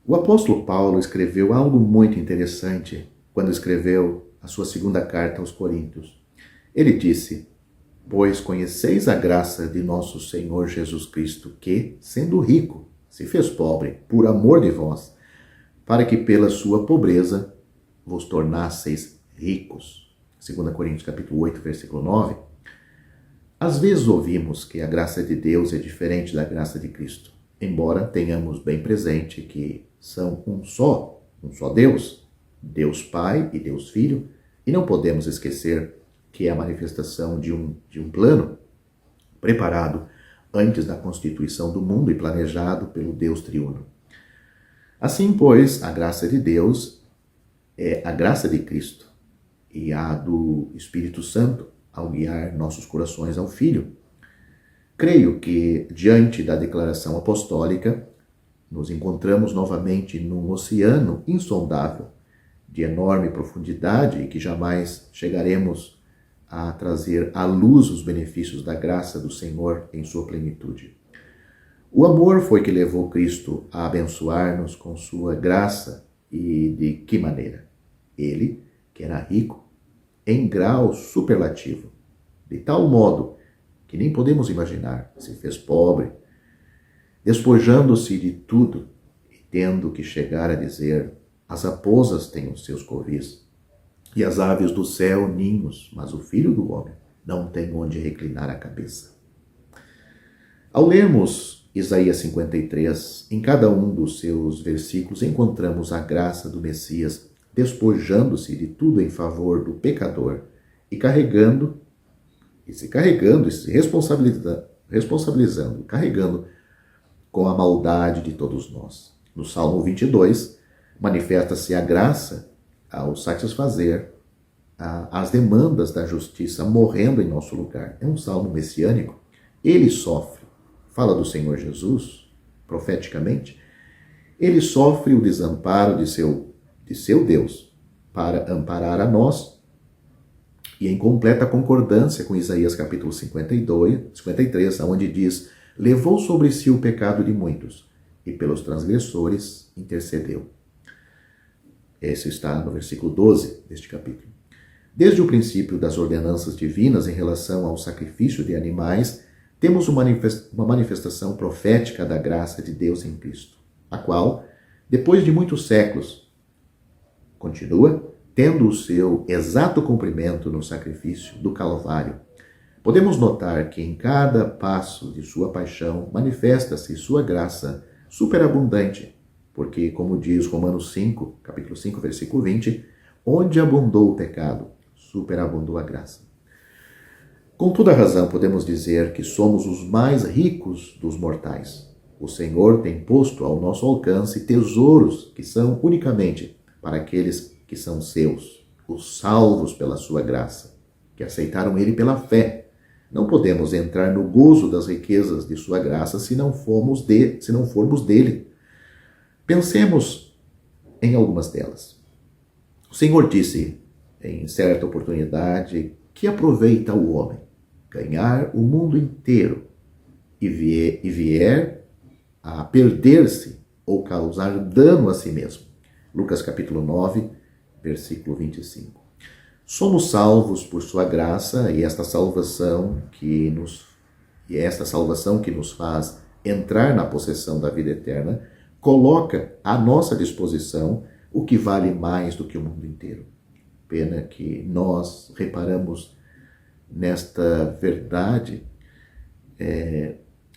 O apóstolo Paulo escreveu algo muito interessante quando escreveu a sua segunda carta aos Coríntios. Ele disse: pois conheceis a graça de nosso Senhor Jesus Cristo, que, sendo rico, se fez pobre por amor de vós, para que pela sua pobreza vos tornasseis ricos. 2 Coríntios capítulo 8, versículo 9. Às vezes ouvimos que a graça de Deus é diferente da graça de Cristo, embora tenhamos bem presente que são um só Deus, Deus Pai e Deus Filho, e não podemos esquecer que é a manifestação de um plano preparado antes da constituição do mundo e planejado pelo Deus triuno. Assim, pois, a graça de Deus é a graça de Cristo e a do Espírito Santo ao guiar nossos corações ao Filho. Creio que, diante da declaração apostólica, nos encontramos novamente num oceano insondável, de enorme profundidade e que jamais chegaremos a trazer à luz os benefícios da graça do Senhor em sua plenitude. O amor foi que levou Cristo a abençoar-nos com sua graça e de que maneira? Ele, que era rico, em grau superlativo, de tal modo que nem podemos imaginar, se fez pobre, despojando-se de tudo e tendo que chegar a dizer: as raposas têm os seus covis e as aves do céu ninhos, mas o Filho do Homem não tem onde reclinar a cabeça. Ao lermos Isaías 53, em cada um dos seus versículos encontramos a graça do Messias despojando-se de tudo em favor do pecador e se responsabilizando, carregando com a maldade de todos nós. No Salmo 22, manifesta-se a graça ao satisfazer as demandas da justiça, morrendo em nosso lugar. É um salmo messiânico. Ele sofre, fala do Senhor Jesus, profeticamente, ele sofre o desamparo de seu Deus para amparar a nós, e em completa concordância com Isaías capítulo 53, onde diz: levou sobre si o pecado de muitos e pelos transgressores intercedeu. Esse está no versículo 12 deste capítulo. Desde o princípio das ordenanças divinas em relação ao sacrifício de animais, temos uma manifestação profética da graça de Deus em Cristo, a qual, depois de muitos séculos, continua tendo o seu exato cumprimento no sacrifício do Calvário. Podemos notar que em cada passo de sua paixão manifesta-se sua graça superabundante, porque, como diz Romanos 5, capítulo 5, versículo 20, onde abundou o pecado, superabundou a graça. Com toda razão, podemos dizer que somos os mais ricos dos mortais. O Senhor tem posto ao nosso alcance tesouros que são unicamente para aqueles que são seus, os salvos pela sua graça, que aceitaram ele pela fé. Não podemos entrar no gozo das riquezas de sua graça se não formos dele. Pensemos em algumas delas. O Senhor disse, em certa oportunidade, que aproveita o homem ganhar o mundo inteiro e vier a perder-se ou causar dano a si mesmo. Lucas capítulo 9, versículo 25. Somos salvos por sua graça e esta salvação que nos faz entrar na possessão da vida eterna coloca à nossa disposição o que vale mais do que o mundo inteiro. Pena que nós reparamos nesta verdade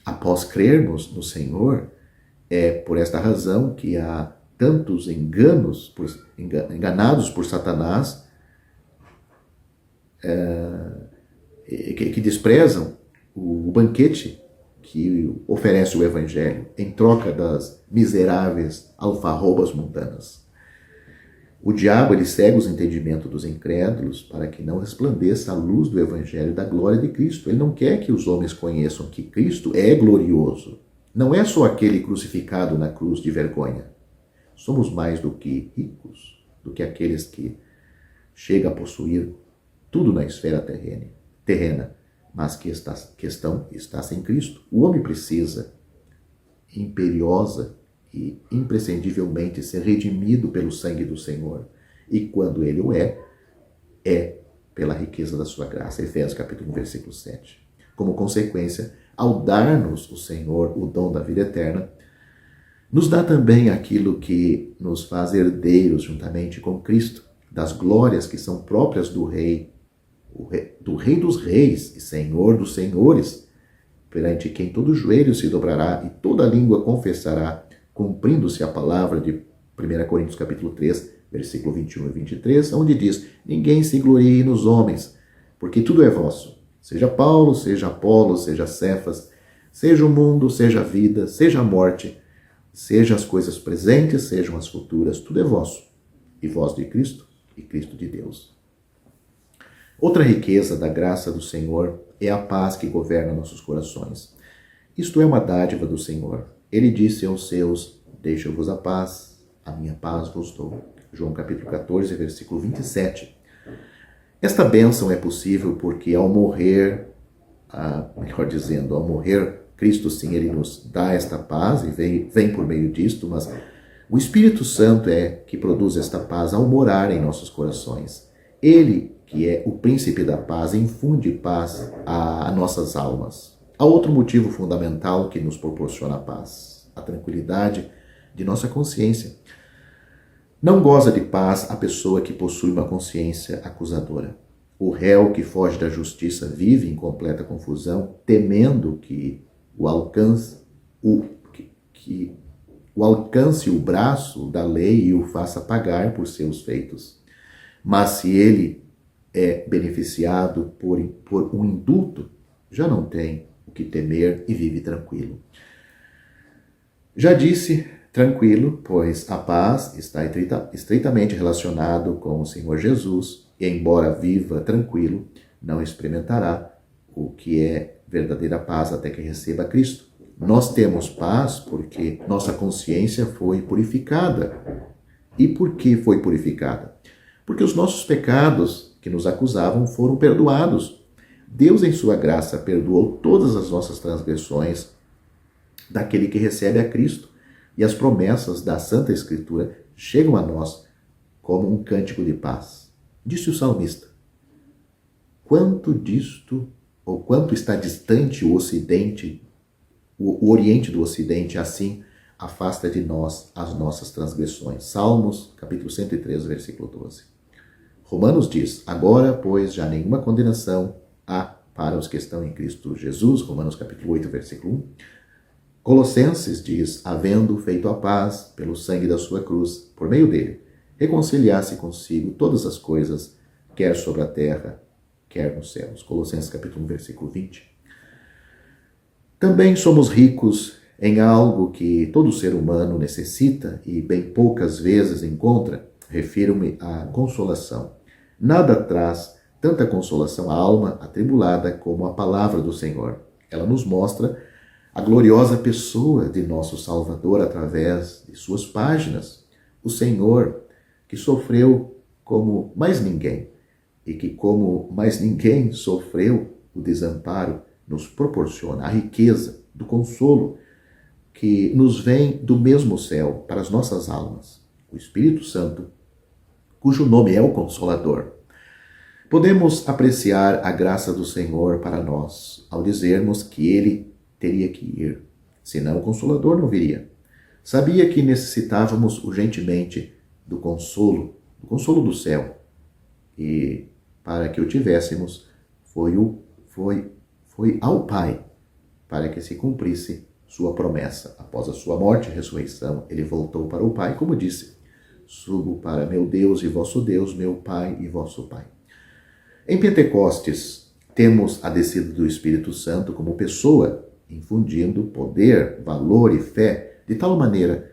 após crermos no Senhor. É por esta razão que há tantos enganados por Satanás que desprezam o banquete que oferece o Evangelho em troca das miseráveis alfarrobas mundanas. O diabo ele cega os entendimentos dos incrédulos para que não resplandeça a luz do Evangelho da glória de Cristo. Ele não quer que os homens conheçam que Cristo é glorioso. Não é só aquele crucificado na cruz de vergonha. Somos mais do que ricos, do que aqueles que chegam a possuir tudo na esfera terrena, mas que está sem Cristo. O homem precisa, imperiosa e imprescindivelmente ser redimido pelo sangue do Senhor. E quando ele o é pela riqueza da sua graça. Efésios capítulo 1, versículo 7. Como consequência, ao dar-nos o Senhor o dom da vida eterna, nos dá também aquilo que nos faz herdeiros juntamente com Cristo, das glórias que são próprias do Rei dos Reis e Senhor dos Senhores, perante quem todo joelho se dobrará e toda língua confessará, cumprindo-se a palavra de 1 Coríntios capítulo 3, versículo 21 e 23, onde diz: ninguém se glorie nos homens, porque tudo é vosso. Seja Paulo, seja Apolo, seja Cefas, seja o mundo, seja a vida, seja a morte, seja as coisas presentes, sejam as futuras, tudo é vosso. E vós de Cristo, e Cristo de Deus. Outra riqueza da graça do Senhor é a paz que governa nossos corações. Isto é uma dádiva do Senhor. Ele disse aos seus: deixo-vos a minha paz vos dou. João capítulo 14, versículo 27. Esta bênção é possível porque ao morrer, Cristo sim, ele nos dá esta paz e vem por meio disto, mas o Espírito Santo é que produz esta paz ao morar em nossos corações. Ele, que é o príncipe da paz, infunde paz a nossas almas. Há outro motivo fundamental que nos proporciona a paz: a tranquilidade de nossa consciência. Não goza de paz a pessoa que possui uma consciência acusadora. O réu que foge da justiça vive em completa confusão, temendo que o alcance o braço da lei e o faça pagar por seus feitos. Mas se ele é beneficiado por um indulto, já não tem o que temer e vive tranquilo. Já disse tranquilo, pois a paz está estreitamente relacionado com o Senhor Jesus, e embora viva tranquilo, não experimentará o que é verdadeira paz até que receba Cristo. Nós temos paz porque nossa consciência foi purificada. E por que foi purificada? Porque os nossos pecados que nos acusavam foram perdoados. Deus, em sua graça, perdoou todas as nossas transgressões daquele que recebe a Cristo. E as promessas da Santa Escritura chegam a nós como um cântico de paz. Disse o salmista: quanto está distante o Ocidente, o Oriente do Ocidente, assim afasta de nós as nossas transgressões. Salmos, capítulo 103, versículo 12. Romanos diz: agora, pois, já nenhuma condenação há para os que estão em Cristo Jesus. Romanos, capítulo 8, versículo 1. Colossenses diz: havendo feito a paz pelo sangue da sua cruz, por meio dele, reconciliasse consigo todas as coisas, quer sobre a terra, quer nos céus. Colossenses capítulo 1, versículo 20. Também somos ricos em algo que todo ser humano necessita e bem poucas vezes encontra. Refiro-me à consolação. Nada traz tanta consolação à alma atribulada como a palavra do Senhor. Ela nos mostra a gloriosa pessoa de nosso Salvador através de suas páginas. O Senhor, que sofreu como mais ninguém, e que como mais ninguém sofreu o desamparo, nos proporciona a riqueza do consolo que nos vem do mesmo céu para as nossas almas. O Espírito Santo, cujo nome é o Consolador. Podemos apreciar a graça do Senhor para nós ao dizermos que ele teria que ir, senão o Consolador não viria. Sabia que necessitávamos urgentemente do consolo do céu, e para que o tivéssemos, foi ao Pai, para que se cumprisse sua promessa. Após a sua morte e ressurreição, ele voltou para o Pai, como disse: subo para meu Deus e vosso Deus, meu Pai e vosso Pai. Em Pentecostes, temos a descida do Espírito Santo como pessoa, infundindo poder, valor e fé, de tal maneira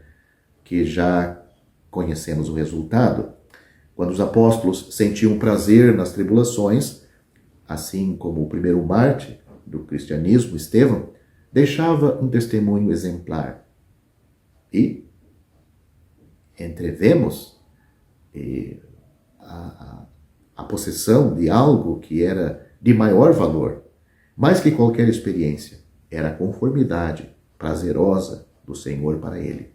que já conhecemos o resultado. Quando os apóstolos sentiam prazer nas tribulações, assim como o primeiro mártir do cristianismo, Estevão, deixava um testemunho exemplar. E entrevemos a possessão de algo que era de maior valor, mais que qualquer experiência, era a conformidade prazerosa do Senhor para ele.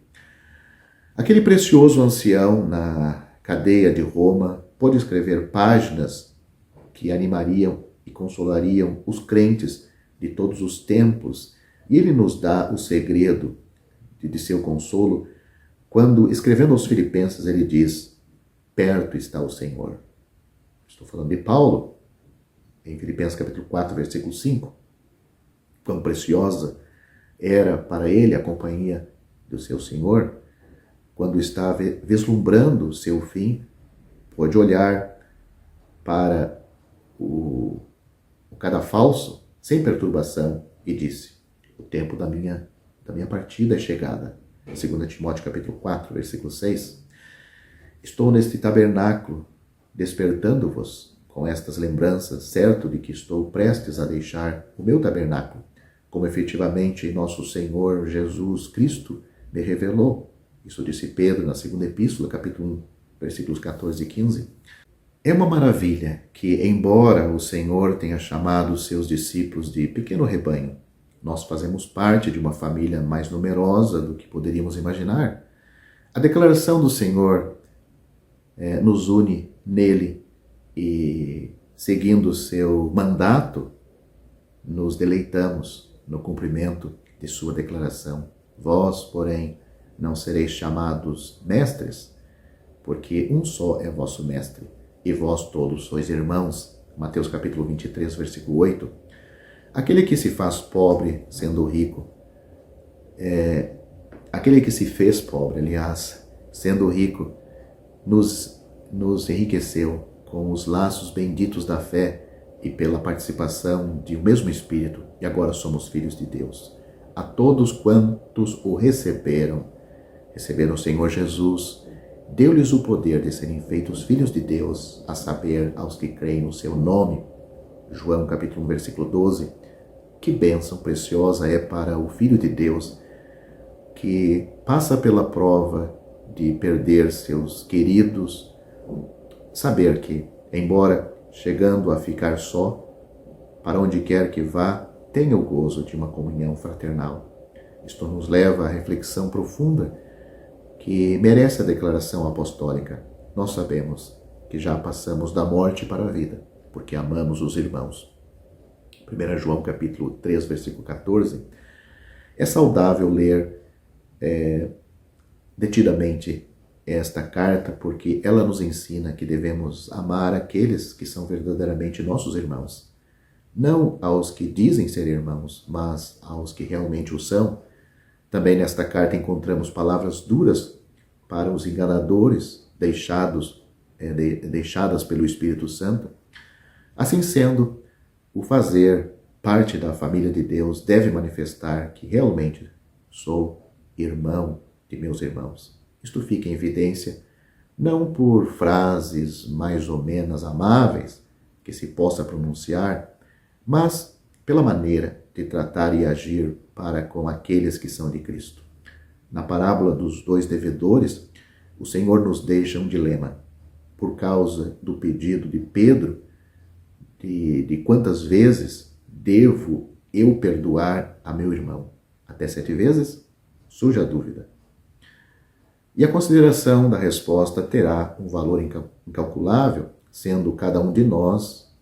Aquele precioso ancião na cadeia de Roma pôde escrever páginas que animariam e consolariam os crentes de todos os tempos, e ele nos dá o segredo de seu consolo quando, escrevendo aos Filipenses, ele diz: perto está o Senhor. Estou falando de Paulo, em Filipenses capítulo 4, versículo 5. Quão preciosa era para ele a companhia do seu Senhor, quando estava vislumbrando o seu fim, pôde olhar para o cadafalso sem perturbação e disse: o tempo da minha partida é chegada. 2 Timóteo capítulo 4, versículo 6. Estou neste tabernáculo, despertando-vos com estas lembranças, certo de que estou prestes a deixar o meu tabernáculo, como efetivamente nosso Senhor Jesus Cristo me revelou. Isso disse Pedro na segunda epístola, capítulo 1, versículos 14 e 15. É uma maravilha que, embora o Senhor tenha chamado os seus discípulos de pequeno rebanho, nós fazemos parte de uma família mais numerosa do que poderíamos imaginar. A declaração do Senhor nos une nele e, seguindo o seu mandato, nos deleitamos no cumprimento de sua declaração. Vós, porém, não sereis chamados mestres, porque um só é vosso mestre, e vós todos sois irmãos. Mateus capítulo 23, versículo 8. Aquele que se faz pobre sendo rico, aquele que se fez pobre, aliás, sendo rico, nos enriqueceu com os laços benditos da fé e pela participação de um mesmo Espírito, e agora somos filhos de Deus. A todos quantos o receberam o Senhor Jesus, deu-lhes o poder de serem feitos filhos de Deus, a saber, aos que creem no seu nome. João capítulo 1, versículo 12. Que bênção preciosa é para o Filho de Deus, que passa pela prova de perder seus queridos, saber que, embora chegando a ficar só, para onde quer que vá, tenha o gozo de uma comunhão fraternal. Isto nos leva à reflexão profunda que merece a declaração apostólica. Nós sabemos que já passamos da morte para a vida, porque amamos os irmãos. 1 João capítulo 3, versículo 14. É saudável ler detidamente esta carta, porque ela nos ensina que devemos amar aqueles que são verdadeiramente nossos irmãos. Não aos que dizem ser irmãos, mas aos que realmente o são. Também nesta carta encontramos palavras duras para os enganadores deixadas pelo Espírito Santo. Assim sendo, o fazer parte da família de Deus deve manifestar que realmente sou irmão de meus irmãos. Isto fica em evidência não por frases mais ou menos amáveis que se possa pronunciar, mas pela maneira de tratar e agir para com aqueles que são de Cristo. Na parábola dos dois devedores, o Senhor nos deixa um dilema. Por causa do pedido de Pedro, de quantas vezes devo eu perdoar a meu irmão? Até 7 vezes? Surge a dúvida. E a consideração da resposta terá um valor incalculável, sendo cada um de nós,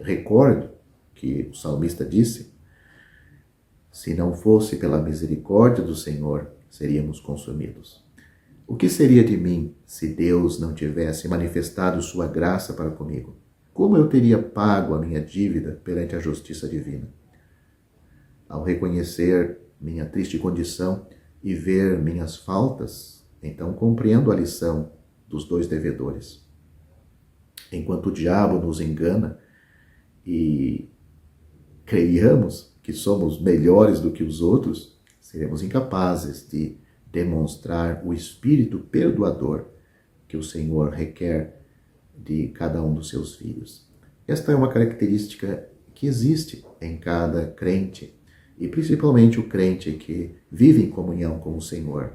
recordo que o salmista disse: se não fosse pela misericórdia do Senhor, seríamos consumidos. O que seria de mim se Deus não tivesse manifestado sua graça para comigo? Como eu teria pago a minha dívida perante a justiça divina? Ao reconhecer minha triste condição e ver minhas faltas, então compreendo a lição dos dois devedores. Enquanto o diabo nos engana e creiamos que somos melhores do que os outros, seremos incapazes de demonstrar o espírito perdoador que o Senhor requer de cada um dos seus filhos. Esta é uma característica que existe em cada crente, e principalmente o crente que vive em comunhão com o Senhor.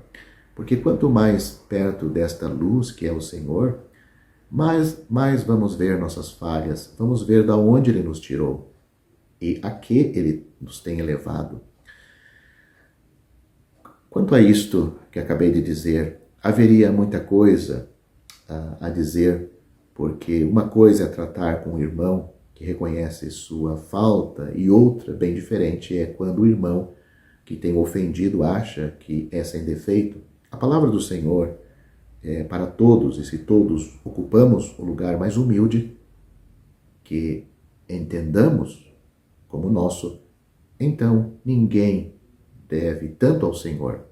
Porque quanto mais perto desta luz que é o Senhor, mais vamos ver nossas falhas, vamos ver da onde Ele nos tirou e a que Ele nos tem elevado. Quanto a isto que acabei de dizer, haveria muita coisa a dizer, porque uma coisa é tratar com o irmão que reconhece sua falta e outra, bem diferente, é quando o irmão que tem ofendido acha que é sem defeito. A palavra do Senhor é para todos, e se todos ocupamos o lugar mais humilde que entendamos como nosso, então ninguém deve tanto ao Senhor.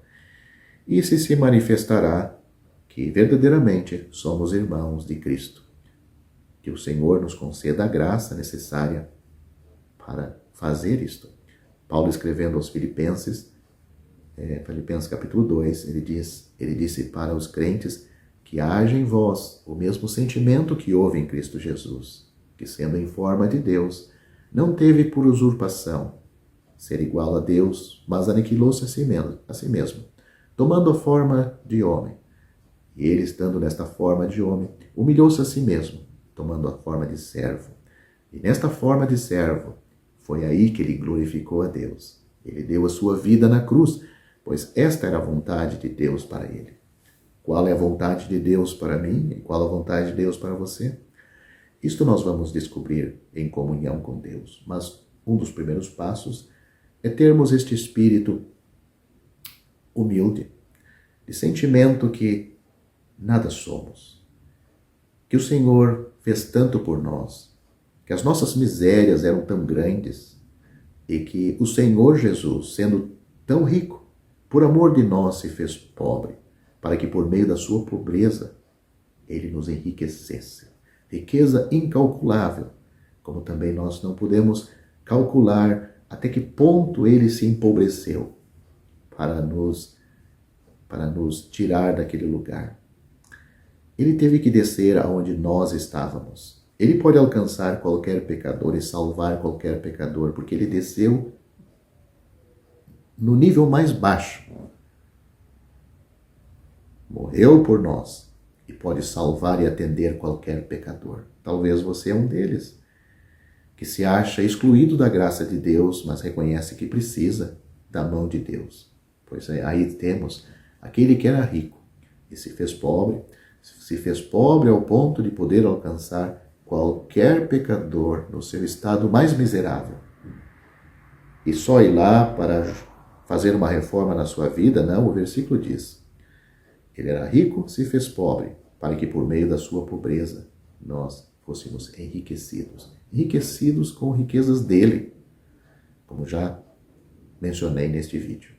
E se manifestará que verdadeiramente somos irmãos de Cristo. Que o Senhor nos conceda a graça necessária para fazer isto. Paulo, escrevendo aos Filipenses, Filipenses capítulo 2, ele disse para os crentes que haja em vós o mesmo sentimento que houve em Cristo Jesus, que sendo em forma de Deus, não teve por usurpação ser igual a Deus, mas aniquilou-se a si mesmo, tomando a forma de homem. E ele, estando nesta forma de homem, humilhou-se a si mesmo, tomando a forma de servo. E nesta forma de servo, foi aí que ele glorificou a Deus. Ele deu a sua vida na cruz, pois esta era a vontade de Deus para ele. Qual é a vontade de Deus para mim e qual a vontade de Deus para você? Isto nós vamos descobrir em comunhão com Deus. Mas um dos primeiros passos é termos este espírito humilde, de sentimento que nada somos, que o Senhor fez tanto por nós, que as nossas misérias eram tão grandes e que o Senhor Jesus, sendo tão rico, por amor de nós se fez pobre, para que por meio da sua pobreza ele nos enriquecesse. Riqueza incalculável, como também nós não podemos calcular até que ponto ele se empobreceu para nos tirar daquele lugar. Ele teve que descer aonde nós estávamos. Ele pode alcançar qualquer pecador e salvar qualquer pecador, porque ele desceu no nível mais baixo. Morreu por nós e pode salvar e atender qualquer pecador. Talvez você é um deles, que se acha excluído da graça de Deus, mas reconhece que precisa da mão de Deus. Pois aí temos aquele que era rico e se fez pobre ao ponto de poder alcançar qualquer pecador no seu estado mais miserável. E só ir lá para fazer uma reforma na sua vida? Não, o versículo diz: ele era rico, se fez pobre, para que por meio da sua pobreza nós fôssemos enriquecidos. Enriquecidos com riquezas dele, como já mencionei neste vídeo.